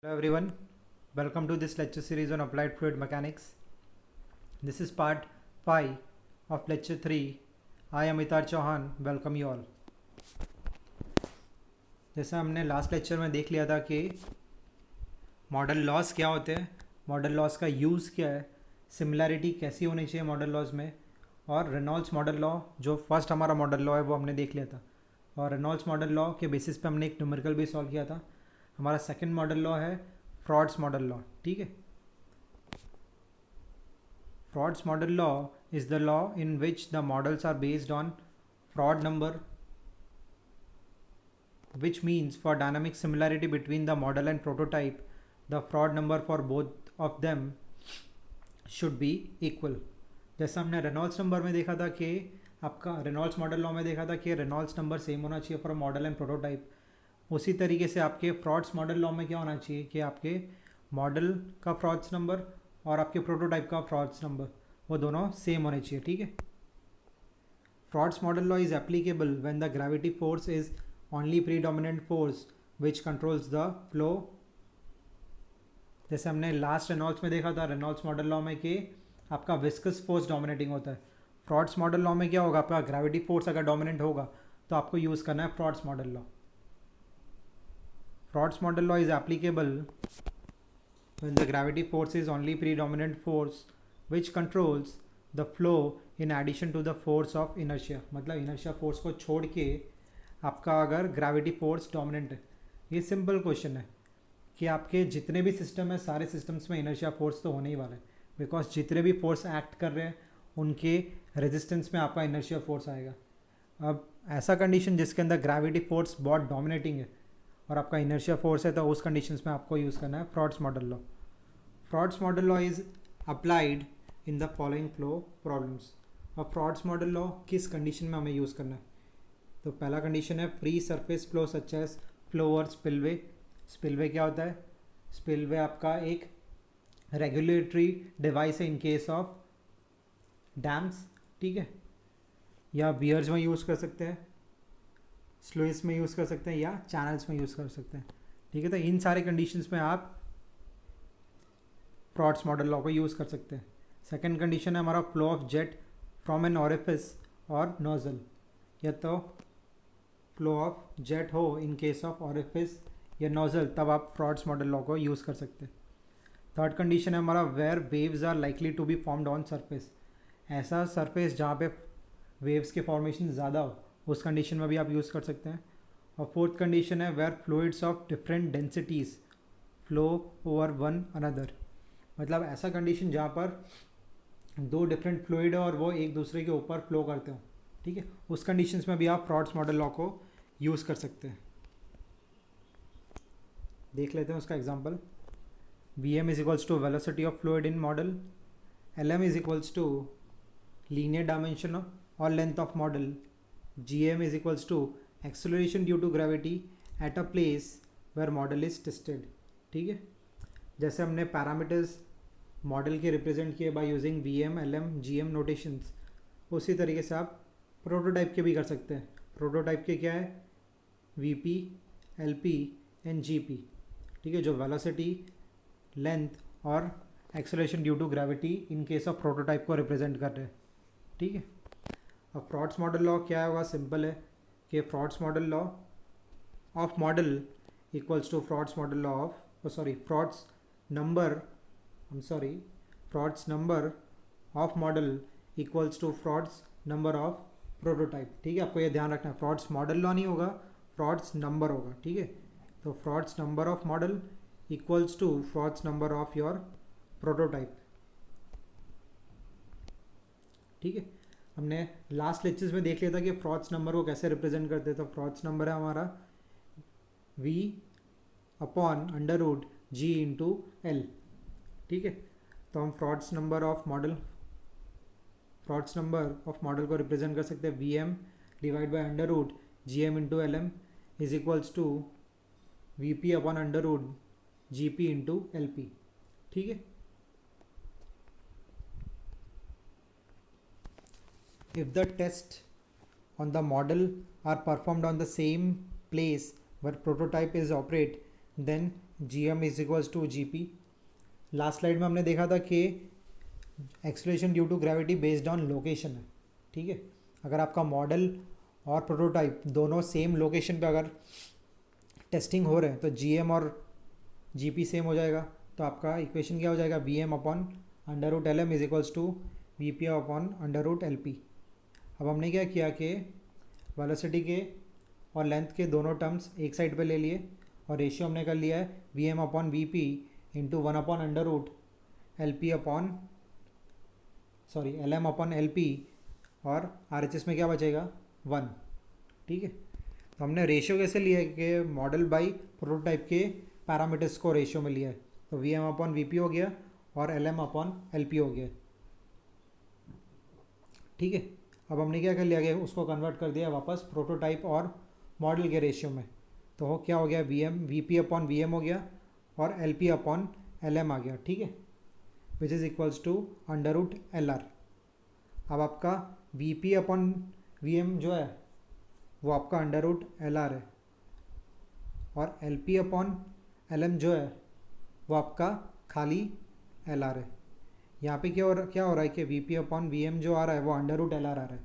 Hello everyone, welcome to this lecture series on applied fluid mechanics. This is part 5 of lecture 3. I am Amitar Chauhan, welcome you all. जैसा हमने last lecture में देख लिया था कि model loss क्या होते हैं, मॉडल लॉस का यूज़ क्या है, सिमिलैरिटी कैसी होनी चाहिए मॉडल लॉस में, और रेनॉल्ड्स मॉडल लॉ जो फर्स्ट हमारा मॉडल लॉ है वो हमने देख लिया था. और रेनॉल्ड्स मॉडल लॉ के बेसिस पे हमने एक न्यूमेरिकल भी सॉल्व किया था. हमारा सेकंड मॉडल लॉ है फ्रॉड्स मॉडल लॉ. ठीक है, Froude's model law is the law in which the models are based on Froude number, which means for dynamic similarity between the model and prototype the fraud number for both of them should be equal. जैसा हमने Reynolds number में देखा था कि आपका Reynolds model law में देखा था कि रेनॉल्ड्स नंबर सेम होना चाहिए फॉर मॉडल एंड प्रोटोटाइप, उसी तरीके से आपके फ्रॉड्स मॉडल लॉ में क्या होना चाहिए कि आपके मॉडल का फ्रॉड्स नंबर और आपके प्रोटोटाइप का फ्रॉड्स नंबर वो दोनों सेम होने चाहिए. ठीक है, Froude's model law is applicable when the gravity force is only predominant force which controls the flow. जैसे हमने लास्ट रेनॉल्ड्स में देखा था रेनॉल्ड्स मॉडल लॉ में कि आपका विस्कस फोर्स डोमिनेटिंग होता है. फ्रॉड्स मॉडल लॉ में क्या होगा, आपका ग्रेविटी फोर्स अगर डोमिनेंट होगा तो आपको यूज़ करना है Froude's model law. Froude's model law is applicable when the gravity force is only predominant force which controls the flow in addition to the force of inertia. मतलब inertia force को छोड़ के आपका अगर ग्रेविटी फोर्स डोमिनेंट है. ये simple question है कि आपके जितने भी सिस्टम है सारे सिस्टम्स में इनर्शिया फोर्स तो होने ही वाला है, बिकॉज जितने भी फोर्स एक्ट कर रहे हैं उनके रेजिस्टेंस में आपका इनर्शिया फोर्स आएगा. अब ऐसा कंडीशन जिसके अंदर ग्रेविटी फोर्स बहुत डोमिनेटिंग है और आपका इनर्शिया फोर्स है तो उस कंडीशंस में आपको यूज़ करना है Froude's model law. Froude's model law is applied in the following flow problems. और फ्रॉड्स मॉडल लॉ किस कंडीशन में हमें यूज़ करना है, तो पहला कंडीशन है free surface flow such as flow over spillway. Spillway क्या होता है, स्पिलवे आपका एक रेगुलेटरी डिवाइस है इन केस ऑफ डैम्स. ठीक है, या बियर्स में यूज़ कर सकते हैं, स्लुइस में यूज़ कर सकते हैं या चैनल्स में यूज़ कर सकते हैं. ठीक है, तो इन सारे कंडीशंस में आप फ्रॉड्स मॉडल लॉ को यूज़ कर सकते हैं. सेकेंड कंडीशन है हमारा flow of jet from an orifice or nozzle, या तो फ्लो ऑफ जेट हो इन केस ऑफ ऑरिफिस या नोजल, तब आप फ्रॉड्स मॉडल लॉ को यूज़ कर सकते हैं. थर्ड कंडीशन है हमारा where waves are likely to be formed on surface. ऐसा सरफेस जहाँ पे वेव्स के फॉर्मेशन ज़्यादा हो उस कंडीशन में भी आप यूज़ कर सकते हैं. और फोर्थ कंडीशन है where fluids of different densities flow over one another. मतलब ऐसा कंडीशन जहाँ पर दो डिफरेंट फ्लूइड है और वो एक दूसरे के ऊपर फ्लो करते हो. ठीक है, उस कंडीशंस में भी आप फ्रॉड्स मॉडल लॉ को यूज़ कर सकते हैं. देख लेते हैं उसका example. V M is equals to velocity of fluid in model, L M is equals to linear dimension और length of model, G M is equals to acceleration due to gravity at a place where model is tested. ठीक है, जैसे हमने parameters model के represent किए by using V M L M G M notations, उसी तरीके से आप प्रोटोटाइप के भी कर सकते हैं. प्रोटोटाइप के क्या है, V P L P and G P. ठीक है, जो वेलोसिटी लेंथ और acceleration due to gravity in case of prototype को रिप्रेजेंट कर रहे हैं. ठीक है, अब फ्रॉड्स मॉडल लॉ क्या होगा, सिंपल है कि Froude's model law of model equals to Froude's model law of Froude's number of model equals to Froude's number of prototype. ठीक है, आपको ये ध्यान रखना है, फ्रॉड्स मॉडल लॉ नहीं होगा, फ्रॉड्स नंबर होगा. ठीक है, तो Froude's number of model equals to Froude's number of your prototype. ठीक है, हमने लास्ट लेक्चर्स में देख लिया था कि फ्रॉड्स नंबर को कैसे रिप्रेजेंट करते हैं. तो फ्रॉड्स नंबर है हमारा v upon under root G into L. ठीक है, तो हम फ्रॉड्स नंबर ऑफ मॉडल को रिप्रेजेंट कर सकते हैं V M divide by under root G M into L M is equals to V P upon under root G P into L P. ठीक है, if the test on the model are performed on the same place where prototype is operate, then G M is equals to G P. Last slide में हमने देखा था कि acceleration due to gravity based on location है, ठीक है। अगर आपका मॉडल और प्रोटोटाइप दोनों सेम लोकेशन पे अगर टेस्टिंग हो रहे हैं तो जी एम और जी पी सेम हो जाएगा। तो आपका इक्वेशन क्या हो जाएगा, V M upon under root L M is equals to V P upon under root L P. अब हमने क्या किया कि वेलोसिटी के और लेंथ के दोनों टर्म्स एक साइड पे ले लिए और रेशियो हमने कर लिया है V M upon V P into one upon under root L P upon sorry L M upon L P, और आर एच एस में क्या बचेगा 1, ठीक है। तो हमने रेशियो कैसे लिया है कि मॉडल बाई प्रोटोटाइप के पैरामीटर्स को रेशियो में लिया है। तो V M upon V P हो गया और L M upon L P हो गया, ठीक है। अब हमने क्या कर लिया कि उसको कन्वर्ट कर दिया वापस प्रोटोटाइप और मॉडल के रेशियो में। तो हो क्या हो गया, V P upon V M हो गया और L P upon L M आ गया, ठीक है, which is equals to under root L R. अब आपका V P upon V M जो है वो आपका अंडर रूट एल आर है और L P upon L M जो है वो आपका खाली एल आर है। यहाँ पे क्या हो रहा है कि V P upon V M जो आ रहा है वो अंडर रूट एल आर आ रहा है,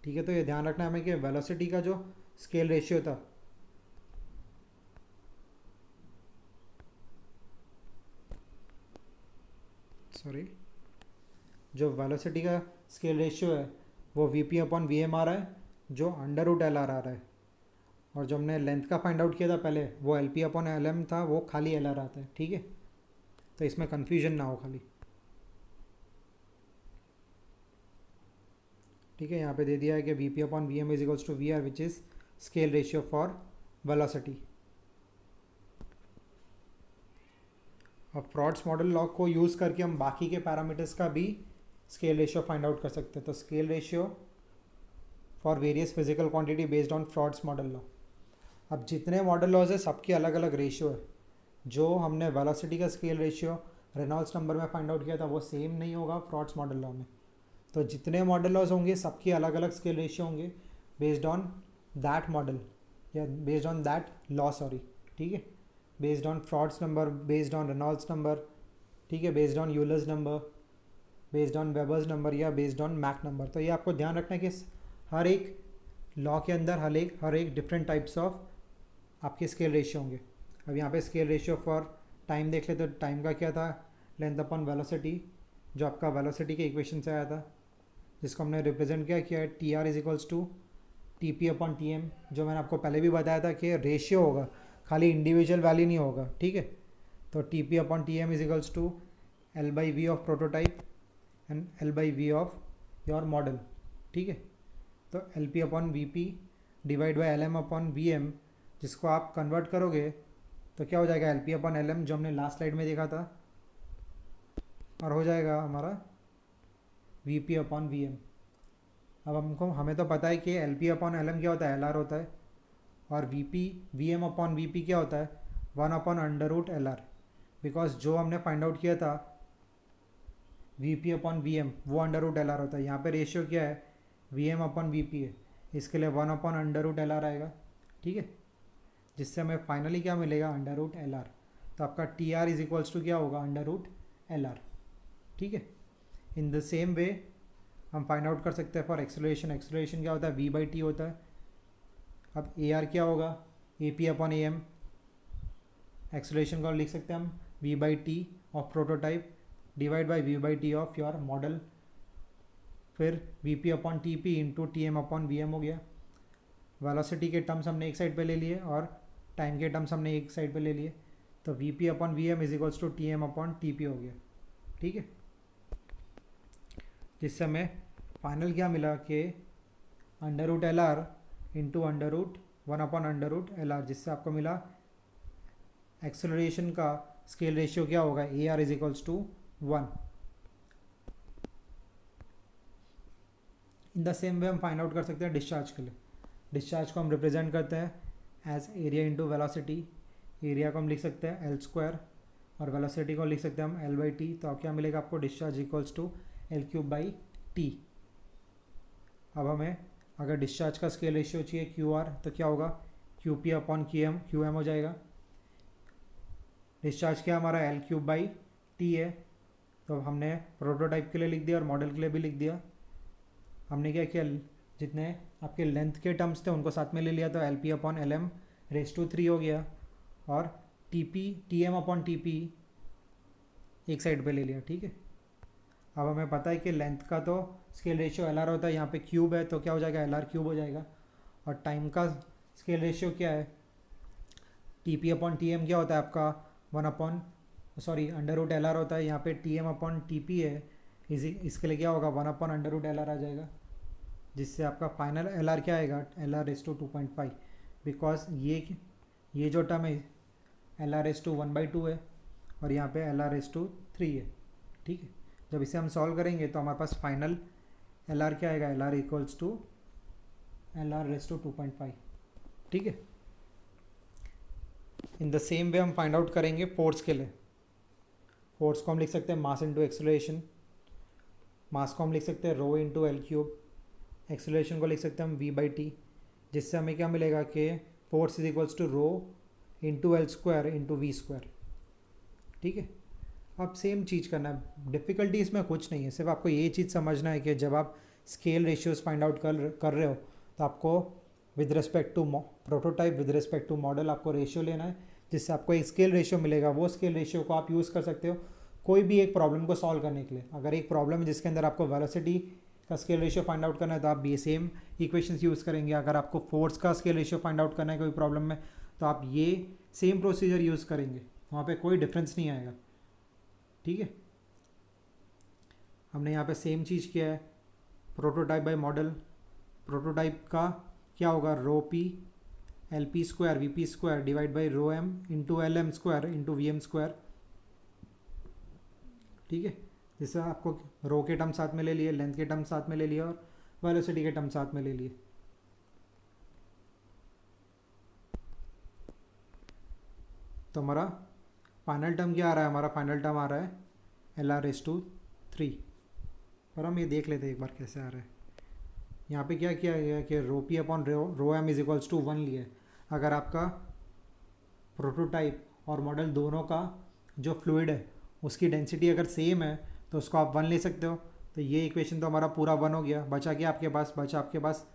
ठीक है। तो ये ध्यान रखना हमें कि वेलोसिटी का जो स्केल रेशियो था जो वेलोसिटी का स्केल रेशियो है वो V P upon V M आ रहा है जो अंडर रूट एल आर आ रहा है, और जो हमने लेंथ का फाइंड आउट किया था पहले वो L P upon L M था वो खाली एल आर आता है, ठीक है। तो इसमें कन्फ्यूजन ना हो खाली, ठीक है। यहाँ पे दे दिया है कि V P upon V M is equals to V R which is scale ratio for velocity. अब फ्रॉड्स मॉडल लॉ को यूज़ करके हम बाकी के पैरामीटर्स का भी स्केल रेशियो फाइंड आउट कर सकते हैं। तो scale ratio for various physical quantity based on frauds model law. अब जितने मॉडल लॉज है सबकी अलग अलग रेशियो है। जो हमने वेलोसिटी का स्केल रेशियो रेनॉल्ड्स नंबर में फाइंड आउट किया था वो सेम नहीं होगा फ्रॉड्स मॉडल लॉ में। तो जितने मॉडल लॉज होंगे सबकी अलग अलग स्केल रेशियो होंगे बेस्ड ऑन दैट मॉडल या based on that law, sorry, ठीक है। Based on frauds number, based on Reynolds number, ठीक है, based on Euler's number, based on Weber's number या बेस्ड ऑन मैक नंबर। तो ये आपको ध्यान रखना है कि हर एक लॉ के अंदर हर एक डिफरेंट टाइप्स ऑफ आपके स्केल रेशियो होंगे। अब यहाँ पे स्केल रेशियो फॉर टाइम देख लेते तो टाइम का क्या था, लेंथ अपॉन वेलोसिटी, जो आपका वेलोसिटी के इक्वेशन से आया था जिसको हमने रिप्रेजेंट किया है T R is equals to T P upon T M, जो मैंने आपको पहले भी बताया था कि रेशियो होगा, खाली इंडिविजुअल वैल्यू नहीं होगा, ठीक है। तो T P upon T M is equals to L by V of prototype and L by V of your model, ठीक है। तो L P upon V P divide by L M upon V M, जिसको आप convert करोगे तो क्या हो जाएगा, L P upon L M जो हमने लास्ट स्लाइड में देखा था, और हो जाएगा हमारा V P upon V M. अब हमें तो पता है कि L P upon L M क्या होता है, एल आर होता है, और V M upon V P क्या होता है, 1 upon under root L R. Because जो हमने फाइंड आउट किया था V P upon V M वो अंडर रूट एल आर होता है। यहाँ पे रेशियो क्या है, V M upon V P है, इसके लिए 1 upon under root L R आएगा, ठीक है, जिससे हमें फाइनली क्या मिलेगा, अंडर रूट एल आर। तो आपका T R is equals to क्या होगा, अंडर रूट एल आर, ठीक है। इन द सेम वे हम फाइंड आउट कर सकते हैं फॉर एक्सेलरेशन। एक्सेलरेशन क्या होता है, वी बाई टी होता है। अब ए आर क्या होगा, A P upon A M. Acceleration को लिख सकते हैं हम V by T of prototype divide by V by T of your model, फिर V P upon T P into T M upon V M हो गया। वेलोसिटी के terms हमने एक साइड पे ले लिए और टाइम के टर्म्स हमने एक साइड पे ले लिए। तो V P upon V M is equals to T M upon T P हो गया, ठीक है। जिससे हमें फाइनल क्या मिला कि under root L R into under root 1 upon under root L R, जिससे आपको मिला एक्सेलरेशन का स्केल रेशियो क्या होगा, A R is equals to 1। In the same way हम फाइंड आउट कर सकते हैं डिस्चार्ज के लिए। डिस्चार्ज को हम रिप्रेजेंट करते हैं as area into velocity. Area को हम लिख सकते हैं एल स्क्वायर और वेलोसिटी को लिख सकते हैं हम एल बाई टी। तो अब क्या मिलेगा आपको, discharge equals to L cube by T. अब हमें अगर डिस्चार्ज का स्केल रेशियो चाहिए क्यू आर, तो क्या होगा, Q P upon Q M हो जाएगा। डिस्चार्ज क्या हमारा एल क्यूब बाई टी है, तो हमने प्रोटोटाइप के लिए लिख दिया और मॉडल के लिए भी लिख दिया। हमने क्या किया, जितने आपके लेंथ के टर्म्स थे उनको साथ में ले लिया, तो L P upon L M raise to 3 हो गया, और T M upon T P एक साइड पे ले लिया। ठीक है, अब हमें पता है कि लेंथ का तो स्केल रेशियो एल आर होता है, यहाँ पे क्यूब है तो क्या हो जाएगा, एल आर क्यूब हो जाएगा। और टाइम का स्केल रेशियो क्या है, T P upon T M क्या होता है आपका अंडर रूट एल आर होता है, यहाँ पे T M upon T P है, इसके लिए क्या होगा 1 upon under root L R आ जाएगा, जिससे आपका फाइनल एल आर क्या आएगा, L R raise to 2.5, because ये जो टर्म है एल आर रेस टू 1/2 है और यहाँ पे एल आर रेस टू 3 है। ठीक है, जब इसे हम सॉल्व करेंगे तो हमारे पास फाइनल एल आर क्या आएगा, L R equals to L R raise to 2.5। ठीक है, इन द सेम वे हम फाइंड आउट करेंगे फोर्स के लिए। फोर्स को हम लिख सकते हैं मास इंटू एक्सेलरेशन, मास को हम लिख सकते हैं रो इंटू एल क्यूब, एक्सेलरेशन को लिख सकते हैं हम वी बाई टी, जिससे हमें क्या मिलेगा कि force is equals to rho into L square into V square. ठीक है, अब सेम चीज़ करना है, डिफ़िकल्टी इसमें कुछ नहीं है, सिर्फ आपको ये चीज़ समझना है कि जब आप स्केल रेशियोज़ फाइंड आउट कर रहे हो तो आपको with respect to prototype, with respect to model आपको रेशियो लेना है, जिससे आपको एक स्केल रेशियो मिलेगा। वो स्केल रेशियो को आप यूज़ कर सकते हो कोई भी एक प्रॉब्लम को सॉल्व करने के लिए। अगर एक प्रॉब्लम है जिसके अंदर आपको वेलोसिटी का स्केल रेशियो फाइंड आउट करना है तो आप ये सेम इक्वेशंस यूज़ करेंगे। अगर आपको फोर्स का स्केल रेशियो फाइंड आउट करना है कोई प्रॉब्लम में तो आप ये सेम प्रोसीजर यूज़ करेंगे, वहाँ पे कोई डिफरेंस नहीं आएगा। ठीक है, हमने यहाँ पे सेम चीज़ किया है, प्रोटोटाइप बाय मॉडल। प्रोटोटाइप का क्या होगा, rho P L P square V P square divide by rho M into L M square into V M square. ठीक है, जिससे आपको रो के टर्म साथ में ले लिए, लेंथ के टर्म साथ में ले लिए और वेलोसिटी के टर्म साथ में ले लिए। तो हमारा फाइनल टर्म क्या आ रहा है, हमारा फाइनल टर्म आ रहा है एल आर रेस टू 3। पर हम ये देख लेते हैं एक बार कैसे आ रहा है। यहाँ पे क्या किया गया कि rho P upon rho M is equals to 1 लिया है। अगर आपका प्रोटोटाइप और मॉडल दोनों का जो फ्लूइड है उसकी डेंसिटी अगर सेम है तो उसको आप 1 ले सकते हो। तो ये इक्वेशन तो हमारा पूरा 1 हो गया। बचा क्या आपके पास, बचा आपके पास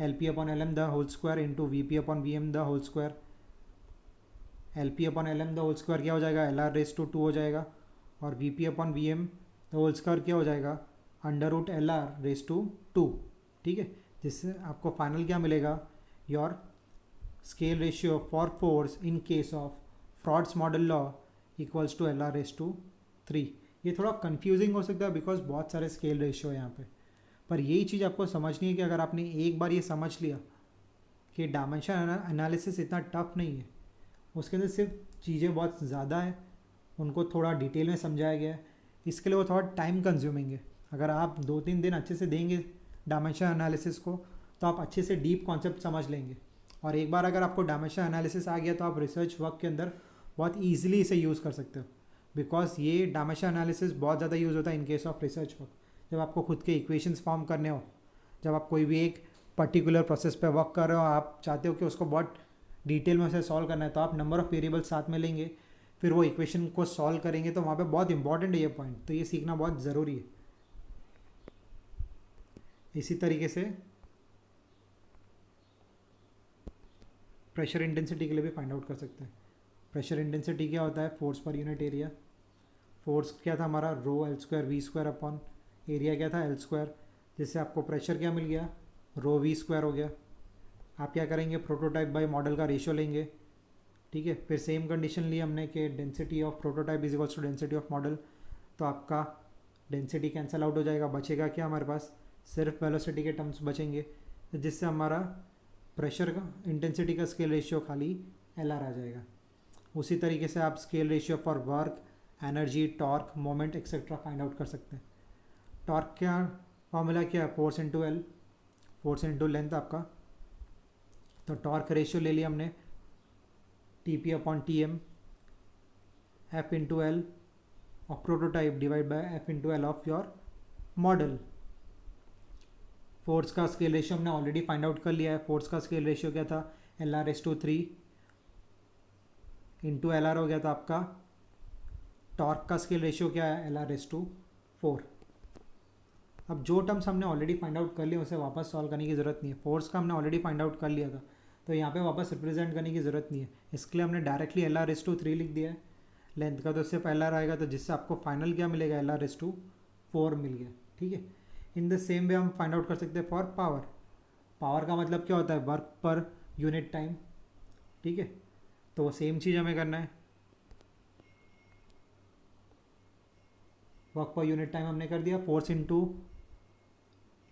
L P upon L M the whole square into V P upon V M the whole square. L P upon L M the whole square क्या हो जाएगा, एल आर रेस टू 2 हो जाएगा, और V P upon V M the whole square क्या हो जाएगा, under root L R raise to 2। ठीक है, जिससे आपको फाइनल क्या मिलेगा, your scale ratio for force in case of Froude's model law equals to L R raise to 3। ये थोड़ा कंफ्यूजिंग हो सकता है बिकॉज बहुत सारे स्केल रेशियो है यहाँ पे, पर यही चीज़ आपको समझनी है कि अगर आपने एक बार ये समझ लिया कि डायमेंशन एनालिसिस इतना टफ नहीं है, उसके अंदर सिर्फ चीज़ें बहुत ज़्यादा है, उनको थोड़ा डिटेल में समझाया गया है, इसके लिए वो थोड़ा टाइम कंज्यूमिंग है। अगर आप 2-3 दिन अच्छे से देंगे डायमेंशन एनालिसिस को तो आप अच्छे से डीप कॉन्सेप्ट समझ लेंगे। और एक बार अगर आपको डायमेंशन एनालिसिस आ गया तो आप रिसर्च वर्क के अंदर बहुत ईजिली इसे यूज़ कर सकते हो, बिकॉज ये डायमेंशन एनालिसिस बहुत ज़्यादा यूज़ होता है इन केस ऑफ रिसर्च वर्क। जब आपको खुद के इक्वेशंस फॉर्म करने हो, जब आप कोई भी एक पर्टिकुलर प्रोसेस पे वर्क कर रहे हो, आप चाहते हो कि उसको बहुत डिटेल में उसे सॉल्व करना है, तो आप नंबर ऑफ़ वेरिएबल्स साथ में लेंगे, फिर वो इक्वेशन को सॉल्व करेंगे। तो वहाँ पे बहुत इंपॉर्टेंट है ये पॉइंट, तो ये सीखना बहुत ज़रूरी है। इसी तरीके से प्रेशर इंटेंसिटी के लिए भी फाइंड आउट कर सकते हैं। प्रेशर इंटेंसिटी क्या होता है, force per unit area. Force क्या था हमारा, rho L square V square upon area क्या था, एल स्क्वायर, जिससे आपको प्रेशर क्या मिल गया, रो वी स्क्वायर हो गया। आप क्या करेंगे, प्रोटोटाइप बाय मॉडल का रेशियो लेंगे। ठीक है, फिर सेम कंडीशन ली हमने कि density of prototype is equals to density of model, तो आपका डेंसिटी कैंसिल आउट हो जाएगा, बचेगा क्या हमारे पास, सिर्फ वेलोसिटी के टर्म्स बचेंगे, जिससे हमारा प्रेशर का इंटेंसिटी का स्केल रेशियो खाली एल आर आ जाएगा। उसी तरीके से आप scale ratio for work, energy, torque, moment etcetera find out कर सकते हैं। टॉर्क क्या फॉर्मूला क्या है, force into L, force into length आपका। तो टॉर्क रेशियो ले लिया हमने T P upon T M, F into L of prototype divide by F into L of your model. Force का स्केल रेशियो हमने ऑलरेडी फाइंड आउट कर लिया है। फोर्स का स्केल रेशियो क्या था, L R S to 3 into L R हो गया था आपका टॉर्क का स्केल रेशियो क्या है एल आर एस टू 4। अब जो टर्म्स हमने ऑलरेडी फाइंड आउट कर लिया उसे वापस सॉल्व करने की ज़रूरत नहीं है, फोर्स का हमने ऑलरेडी फाइंड आउट कर लिया था तो यहाँ पे वापस रिप्रेजेंट करने की ज़रूरत नहीं है, इसके लिए हमने directly L R S to 3 लिख दिया है। लेंथ का तो सिर्फ एल आर आएगा तो जिससे आपको फाइनल क्या मिलेगा एल आर एस टू 4 मिल गया। ठीक है, इन द सेम वे हम फाइंड आउट कर सकते हैं फॉर पावर। पावर का मतलब क्या होता है वर्क पर यूनिट टाइम। ठीक है, तो वो सेम चीज़ हमें करना है, वर्क पर यूनिट टाइम हमने कर दिया, force into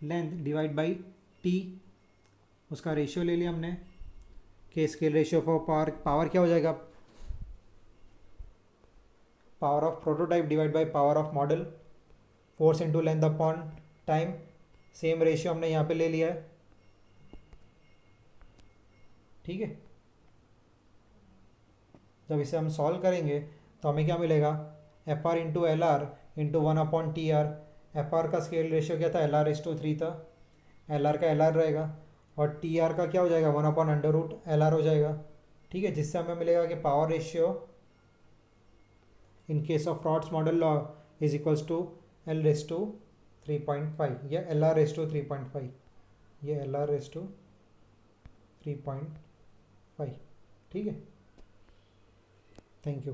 length divide by T, उसका रेशियो ले लिया हमने के scale ratio for power. Power क्या हो जाएगा power of prototype divide by power of model, force into length upon time, same ratio हमने यहाँ पे ले लिया है। ठीक है, जब इसे हम सॉल्व करेंगे तो हमें क्या मिलेगा F R into L R into 1 upon T R. F R का स्केल रेशियो क्या था एल आर एस टू 3 था, एल आर का एल आर रहेगा और टी आर का क्या हो जाएगा 1 upon under root L R हो जाएगा। ठीक है, जिससे हमें मिलेगा कि power ratio in case of rods model law is equals to L raise to 3.5 या एल आर रेस टू 3.5, ये एल आर रेस टू 3.5। ठीक है, थैंक यू।